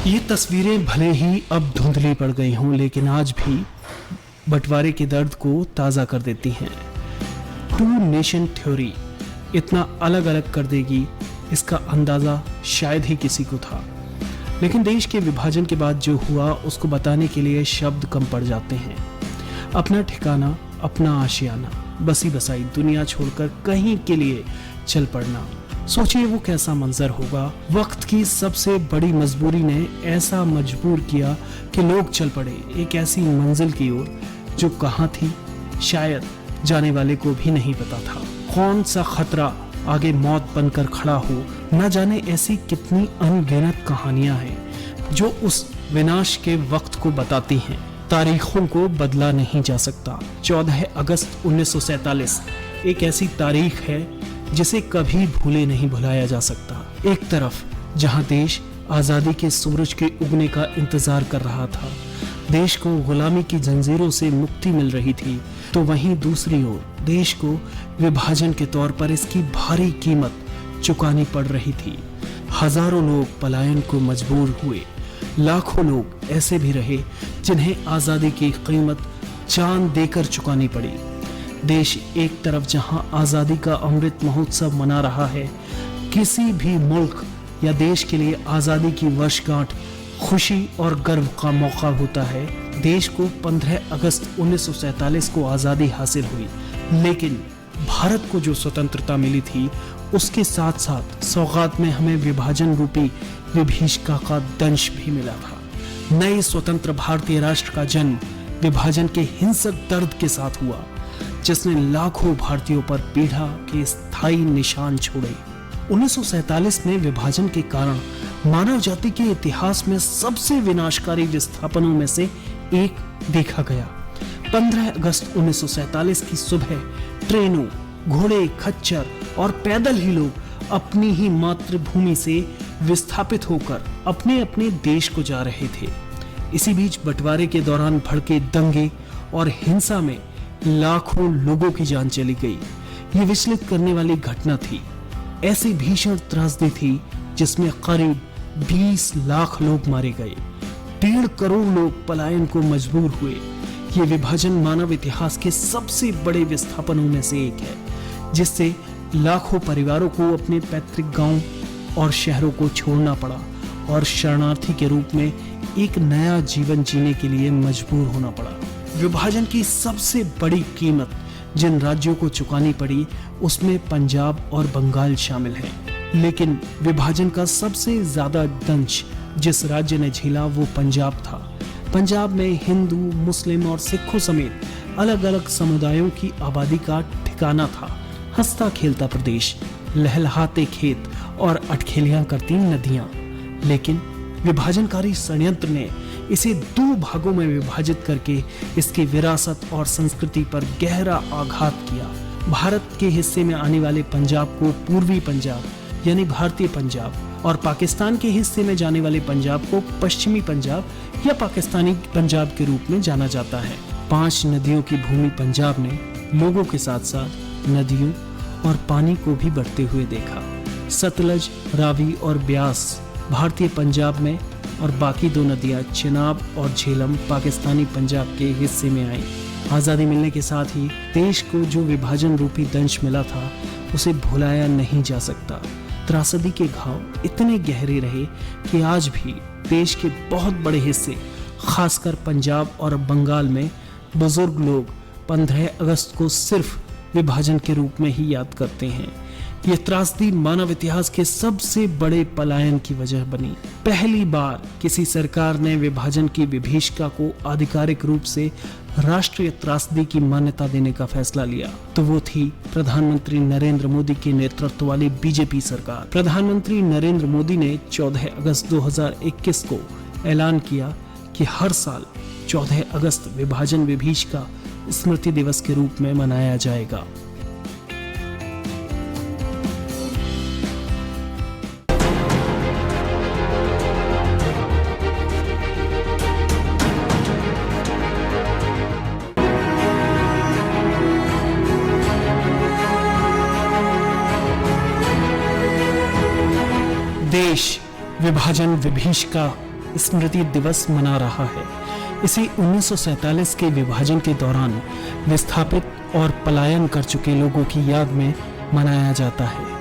ये तस्वीरें भले ही अब धुंधली पड़ गई हों, लेकिन आज भी बंटवारे के दर्द को ताज़ा कर देती हैं। टू नेशन थ्योरी इतना अलग अलग कर देगी, इसका अंदाज़ा शायद ही किसी को था। लेकिन देश के विभाजन के बाद जो हुआ उसको बताने के लिए शब्द कम पड़ जाते हैं। अपना ठिकाना, अपना आशियाना, बसी बसाई दुनिया छोड़कर कहीं के लिए चल पड़ना, सोचिए वो कैसा मंजर होगा। वक्त की सबसे बड़ी मजबूरी ने ऐसा मजबूर किया कि लोग चल पड़े एक ऐसी मंजिल की ओर जो कहाँ थी शायद जाने वाले को भी नहीं पता था। कौन सा खतरा आगे मौत बनकर खड़ा हो, न जाने ऐसी कितनी अनगिनत कहानियां हैं जो उस विनाश के वक्त को बताती हैं। तारीखों को बदला नहीं जा सकता। 14 अगस्त 1947 एक ऐसी तारीख है जिसे कभी भूले नहीं भुलाया जा सकता। एक तरफ जहां देश आजादी के सूरज के उगने का इंतजार कर रहा था, देश को गुलामी की जंजीरों से मुक्ति मिल रही थी, तो वहीं दूसरी ओर देश को विभाजन के तौर पर इसकी भारी कीमत चुकानी पड़ रही थी। हजारों लोग पलायन को मजबूर हुए, लाखों लोग ऐसे भी रहे जिन्हें आजादी की कीमत जान देकर चुकानी पड़ी। देश एक तरफ जहां आजादी का अमृत महोत्सव मना रहा है, किसी भी मुल्क या देश के लिए आजादी की वर्षगांठ खुशी और गर्व का मौका होता है। देश को 15 अगस्त 1947 को आजादी हासिल हुई, लेकिन भारत को जो स्वतंत्रता मिली थी उसके साथ साथ सौगात में हमें विभाजन रूपी विभीषिका का दंश भी मिला था। नए स्वतंत्र भारतीय राष्ट्र का जन्म विभाजन के हिंसक दर्द के साथ हुआ, जिसने लाखों भारतीयों पर पीड़ा के स्थायी निशान छोड़े। 1947 में विभाजन के कारण मानव जाति के इतिहास में सबसे विनाशकारी विस्थापनों में से एक देखा गया। 15 अगस्त 1947 की सुबह ट्रेनों, घोड़े, खच्चर और पैदल ही लोग अपनी ही मातृभूमि से विस्थापित होकर अपने अपने देश को जा रहे थे। इसी बीच बंटवारे के दौरान भड़के दंगे और हिंसा में लाखों लोगों की जान चली गई। ये विचलित करने वाली घटना थी। ऐसी भीषण त्रासदी थी जिसमें करीब 20 लाख लोग मारे गए, 1.5 करोड़ लोग पलायन को मजबूर हुए। ये विभाजन मानव इतिहास के सबसे बड़े विस्थापनों में से एक है, जिससे लाखों परिवारों को अपने पैतृक गांव और शहरों को छोड़ना पड़ा और शरणार्थी के रूप में एक नया जीवन जीने के लिए मजबूर होना पड़ा। विभाजन की सबसे बड़ी कीमत जिन राज्यों को चुकानी पड़ी उसमें पंजाब और बंगाल शामिल हैं। लेकिन विभाजन का सबसे ज्यादा दंश जिस राज्य ने झेला वो पंजाब था। पंजाब में हिंदू, मुस्लिम और सिखों समेत अलग अलग समुदायों की आबादी का ठिकाना था। हंसता खेलता प्रदेश, लहलहाते खेत और अटखेलियां करती नदियां। लेकिन विभाजनकारी षड्यंत्र ने इसे 2 भागों में विभाजित करके इसकी विरासत और संस्कृति पर गहरा आघात किया। भारत के हिस्से में आने वाले पंजाब को पूर्वी पंजाब यानी भारतीय पंजाब और पाकिस्तान के हिस्से में जाने वाले पंजाब को पश्चिमी पंजाब या पाकिस्तानी पंजाब के रूप में जाना जाता है। 5 नदियों की भूमि पंजाब ने लोगों के साथ साथ नदियों और पानी को भी बढ़ते हुए देखा। सतलज, रावी और ब्यास भारतीय पंजाब में और बाकी 2 नदियां चिनाब और झेलम पाकिस्तानी पंजाब के हिस्से में आई। आज़ादी मिलने के साथ ही देश को जो विभाजन रूपी दंश मिला था उसे भुलाया नहीं जा सकता। त्रासदी के घाव इतने गहरे रहे कि आज भी देश के बहुत बड़े हिस्से, खासकर पंजाब और बंगाल में बुजुर्ग लोग 15 अगस्त को सिर्फ विभाजन के रूप में ही याद करते हैं। यह त्रासदी मानव इतिहास के सबसे बड़े पलायन की वजह बनी। पहली बार किसी सरकार ने विभाजन की विभीषिका को आधिकारिक रूप से राष्ट्रीय त्रासदी की मान्यता देने का फैसला लिया तो वो थी प्रधानमंत्री नरेंद्र मोदी के नेतृत्व वाली बीजेपी सरकार। प्रधानमंत्री नरेंद्र मोदी ने 14 अगस्त 2021 को ऐलान किया कि हर साल 14 अगस्त विभाजन विभीषिका स्मृति दिवस के रूप में मनाया जाएगा। देश विभाजन विभीषिका स्मृति दिवस मना रहा है। इसे 1947 के विभाजन के दौरान विस्थापित और पलायन कर चुके लोगों की याद में मनाया जाता है।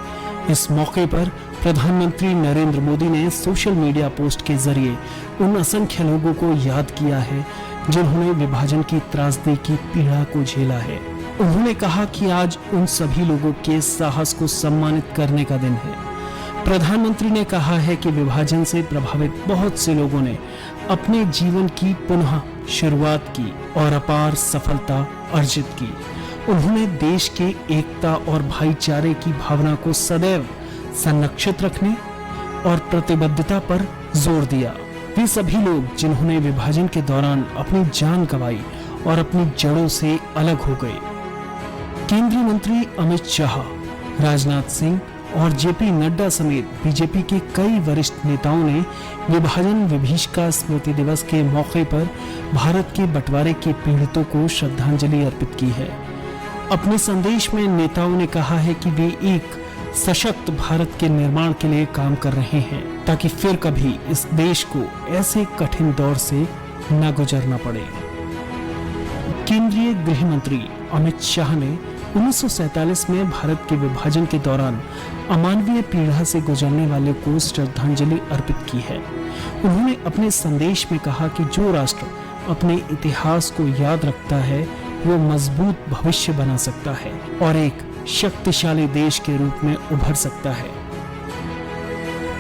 इस मौके पर प्रधानमंत्री नरेंद्र मोदी ने सोशल मीडिया पोस्ट के जरिए उन असंख्य लोगों को याद किया है जिन्होंने विभाजन की त्रासदी की पीड़ा को झेला है। उन्होंने कहा कि आज उन सभी लोगों के साहस को सम्मानित करने का दिन है। प्रधानमंत्री ने कहा है कि विभाजन से प्रभावित बहुत से लोगों ने अपने जीवन की पुनः शुरुआत की और अपार सफलता अर्जित की। उन्होंने देश के एकता और भाईचारे की भावना को सदैव संरक्षित रखने और प्रतिबद्धता पर जोर दिया। वे सभी लोग जिन्होंने विभाजन के दौरान अपनी जान गंवाई और अपनी जड़ों से अलग हो गए। केंद्रीय मंत्री अमित शाह, राजनाथ सिंह और जेपी नड्डा समेत बीजेपी के कई वरिष्ठ नेताओं ने विभाजन विभीषिका स्मृति दिवस के मौके पर भारत के बंटवारे के पीड़ितों को श्रद्धांजलि अर्पित की है। अपने संदेश में नेताओं ने कहा है कि वे एक सशक्त भारत के निर्माण के लिए काम कर रहे हैं ताकि फिर कभी इस देश को ऐसे कठिन दौर से न गुजरना पड़े। केंद्रीय गृह मंत्री अमित शाह ने 1947 में भारत के विभाजन के दौरान अमानवीय पीड़ा से गुजरने वाले को श्रद्धांजलि अर्पित की है। उन्होंने अपने संदेश में कहा कि जो राष्ट्र अपने इतिहास को याद रखता है वो मजबूत भविष्य बना सकता है और एक शक्तिशाली देश के रूप में उभर सकता है।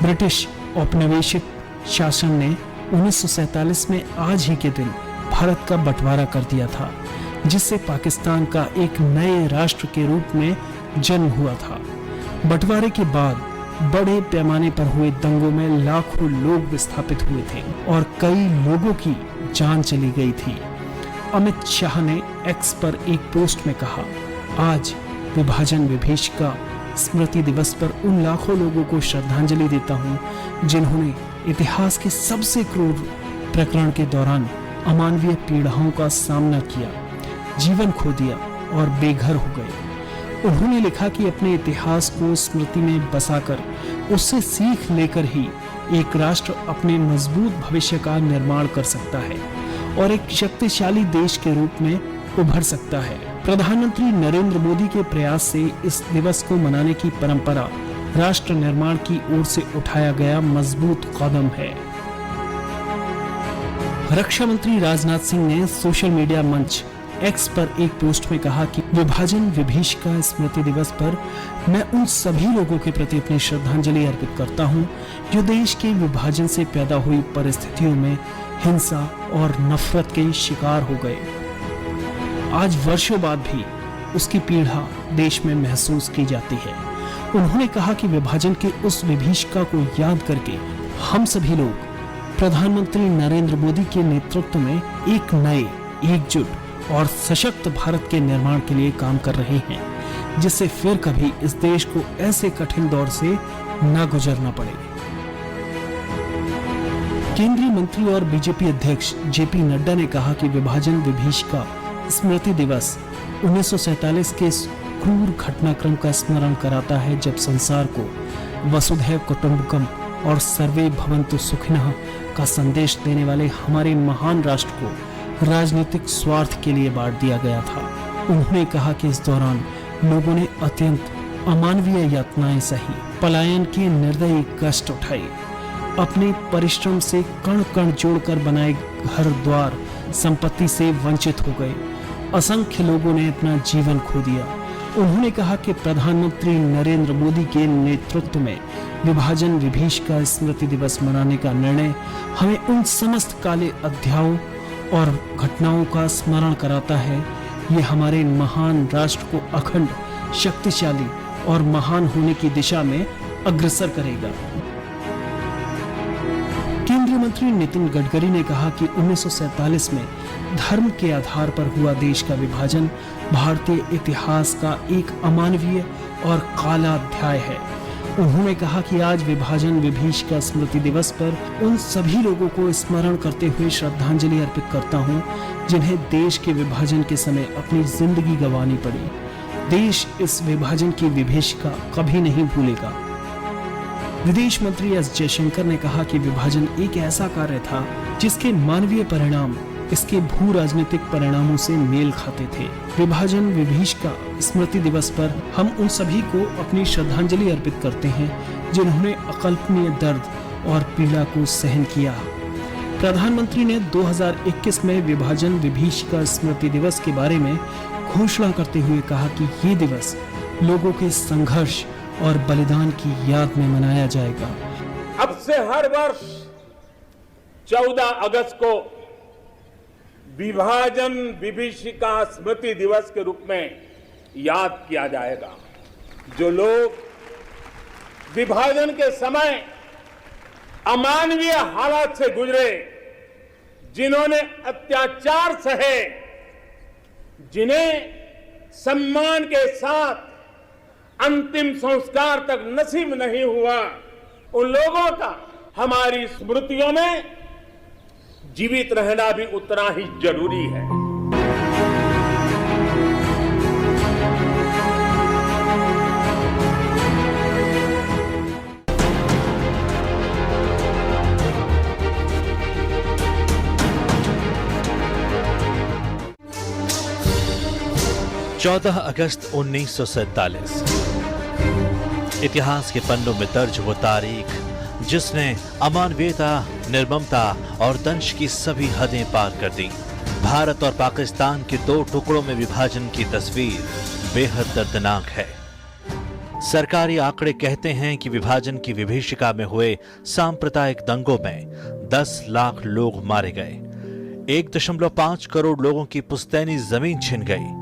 ब्रिटिश औपनिवेशिक शासन ने 1947 में आज ही के दिन भारत का बंटवारा कर दिया था, जिससे पाकिस्तान का एक नए राष्ट्र के रूप में जन्म हुआ था। बंटवारे के बाद बड़े पैमाने पर हुए दंगों में लाखों लोग विस्थापित हुए थे और कई लोगों की जान चली गई थी। अमित शाह ने एक्स पर एक पोस्ट में कहा, आज विभाजन विभीषिका स्मृति दिवस पर उन लाखों लोगों को श्रद्धांजलि देता हूं जिन्होंने इतिहास के सबसे क्रूर प्रकरण के दौरान अमानवीय पीड़ाओं का सामना किया, जीवन खो दिया और बेघर हो गए। उन्होंने लिखा कि अपने इतिहास को स्मृति में बसाकर उससे सीख लेकर ही एक राष्ट्र अपने मजबूत भविष्य का निर्माण कर सकता है और एक शक्तिशाली देश के रूप में उभर सकता है। प्रधानमंत्री नरेंद्र मोदी के प्रयास से इस दिवस को मनाने की परंपरा राष्ट्र निर्माण की ओर से उठाया गया मजबूत कदम है। रक्षा मंत्री राजनाथ सिंह ने सोशल मीडिया मंच एक्स पर एक पोस्ट में कहा कि विभाजन विभीषिका स्मृति दिवस पर मैं उन सभी लोगों के प्रति अपनी श्रद्धांजलि अर्पित करता हूं जो देश के विभाजन से पैदा हुई परिस्थितियों में हिंसा और नफरत के शिकार हो गए। आज वर्षों बाद भी उसकी पीड़ा देश में महसूस की जाती है। उन्होंने कहा कि विभाजन के उस विभीषिका को याद करके हम सभी लोग प्रधानमंत्री नरेंद्र मोदी के नेतृत्व में एक नए, एकजुट और सशक्त भारत के निर्माण के लिए काम कर रहे हैं, जिससे फिर कभी इस देश को ऐसे कठिन दौर से न गुजरना पड़े। केंद्रीय मंत्री और बीजेपी अध्यक्ष जेपी नड्डा ने कहा कि विभाजन विभीषिका स्मृति दिवस 1947 के क्रूर घटनाक्रम का स्मरण कराता है, जब संसार को वसुधैव कुटुंबकम और सर्वे भवन्तु सुखिनः का संदेश देने वाले हमारे महान राष्ट्र को राजनीतिक स्वार्थ के लिए बांट दिया गया था। उन्होंने कहा कि इस दौरान लोगों ने अत्यंत अमानवीय यातनाएं सही, पलायन के निर्दयी कष्ट उठाए, अपने परिश्रम से कण कण जोड़कर बनाए घर द्वार संपत्ति से वंचित हो गए। असंख्य लोगों ने अपना जीवन खो दिया। उन्होंने कहा कि प्रधानमंत्री नरेंद्र मोदी के नेतृत्व में विभाजन विभीषिका स्मृति दिवस मनाने का निर्णय हमें उन समस्त काले अध्यायों और घटनाओं का स्मरण कराता है। ये हमारे महान राष्ट्र को अखंड, शक्तिशाली और महान होने की दिशा में अग्रसर करेगा। केंद्रीय मंत्री नितिन गडकरी ने कहा कि 1947 में धर्म के आधार पर हुआ देश का विभाजन भारतीय इतिहास का एक अमानवीय और काला अध्याय है। उन्होंने कहा कि आज विभाजन विभीषिका स्मृति दिवस पर उन सभी लोगों को स्मरण करते हुए श्रद्धांजलि अर्पित करता हूं जिन्हें देश के विभाजन के समय अपनी जिंदगी गंवानी पड़ी। देश इस विभाजन की विभीषिका कभी नहीं भूलेगा। विदेश मंत्री एस जयशंकर ने कहा कि विभाजन एक ऐसा कार्य था जिसके मानवीय परिणाम इसके भू राजनीतिक परिणामों से मेल खाते थे। विभाजन विभीषिका स्मृति दिवस पर हम उन सभी को अपनी श्रद्धांजलि अर्पित करते हैं जिन्होंने अकल्पनीय दर्द और पीड़ा को सहन किया। प्रधानमंत्री ने 2021 में विभाजन विभीषिका स्मृति दिवस के बारे में घोषणा करते हुए कहा कि ये दिवस लोगों के संघर्ष और बलिदान की याद में मनाया जाएगा। अब से हर वर्ष 14 अगस्त को विभाजन विभीषिका स्मृति दिवस के रूप में याद किया जाएगा। जो लोग विभाजन के समय अमानवीय हालात से गुजरे, जिन्होंने अत्याचार सहे, जिन्हें सम्मान के साथ अंतिम संस्कार तक नसीब नहीं हुआ, उन लोगों का हमारी स्मृतियों में जीवित रहना भी उतना ही जरूरी है। 14 अगस्त 1947 इतिहास के पन्नों में दर्ज वो तारीख जिसने अमानवीयता, निर्ममता और दंश की सभी हदें पार कर दी। भारत और पाकिस्तान के दो टुकड़ों में विभाजन की तस्वीर बेहद दर्दनाक है। सरकारी आंकड़े कहते हैं कि विभाजन की विभीषिका में हुए सांप्रदायिक दंगों में 10 लाख लोग मारे गए, 1.5 करोड़ लोगों की पुश्तैनी जमीन छिन गई,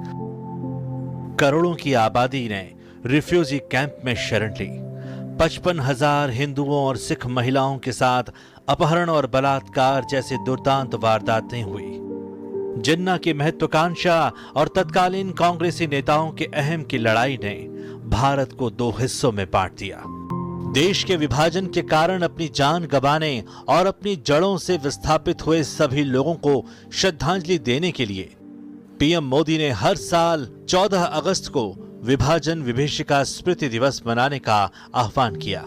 करोड़ों की आबादी ने रिफ्यूजी कैंप में शरण ली, 55,000 हिंदुओं और सिख महिलाओं के साथ अपहरण और बलात्कार जैसे दुर्दांत वारदातें हुई। जिन्ना की महत्वाकांक्षा और तत्कालीन कांग्रेसी नेताओं के अहम की लड़ाई ने भारत को 2 हिस्सों में बांट दिया। देश के विभाजन के कारण अपनी जान गंवाने और अपनी जड़ों से विस्थापित हुए सभी लोगों को श्रद्धांजलि देने के लिए पीएम मोदी ने हर साल 14 अगस्त को विभाजन विभीषिका स्मृति दिवस मनाने का आह्वान किया।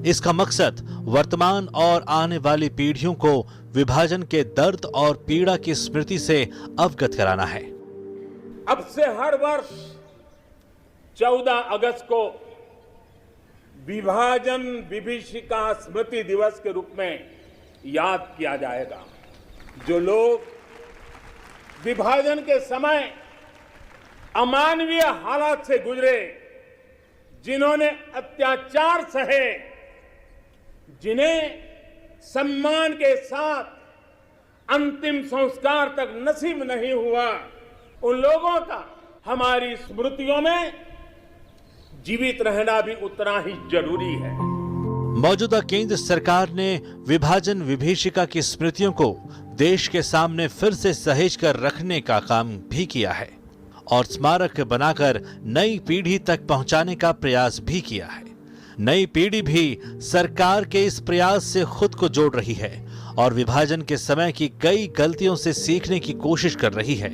इसका मकसद वर्तमान और आने वाली पीढ़ियों को विभाजन के दर्द और पीड़ा की स्मृति से अवगत कराना है। अब से हर वर्ष 14 अगस्त को विभाजन विभीषिका स्मृति दिवस के रूप में याद किया जाएगा। जो लोग विभाजन के समय अमानवीय हालात से गुजरे, जिन्होंने अत्याचार सहे, जिन्हें सम्मान के साथ अंतिम संस्कार तक नसीब नहीं हुआ, उन लोगों का हमारी स्मृतियों में जीवित रहना भी उतना ही जरूरी है। मौजूदा केंद्र सरकार ने विभाजन विभीषिका की स्मृतियों को देश के सामने फिर से सहेज कर रखने का काम भी किया है और स्मारक बनाकर नई पीढ़ी तक पहुंचाने का प्रयास भी किया है। नई पीढ़ी भी सरकार के इस प्रयास से खुद को जोड़ रही है और विभाजन के समय की कई गलतियों से सीखने की कोशिश कर रही है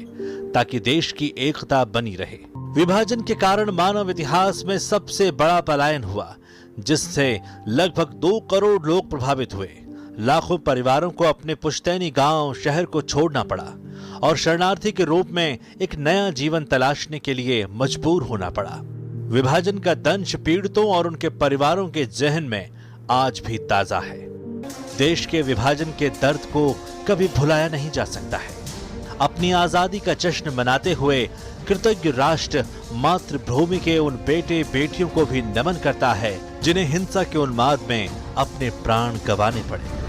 ताकि देश की एकता बनी रहे। विभाजन के कारण मानव इतिहास में सबसे बड़ा पलायन हुआ, जिससे लगभग 2 करोड़ लोग प्रभावित हुए। लाखों परिवारों को अपने पुश्तैनी गांव, शहर को छोड़ना पड़ा और शरणार्थी के रूप में एक नया जीवन तलाशने के लिए मजबूर होना पड़ा। विभाजन का दंश पीड़ितों और उनके परिवारों के जहन में आज भी ताजा है। देश के विभाजन के दर्द को कभी भुलाया नहीं जा सकता है। अपनी आजादी का जश्न मनाते हुए कृतज्ञ राष्ट्र मातृभूमि के उन बेटे बेटियों को भी नमन करता है जिन्हें हिंसा के उन्माद में अपने प्राण गंवाने पड़े।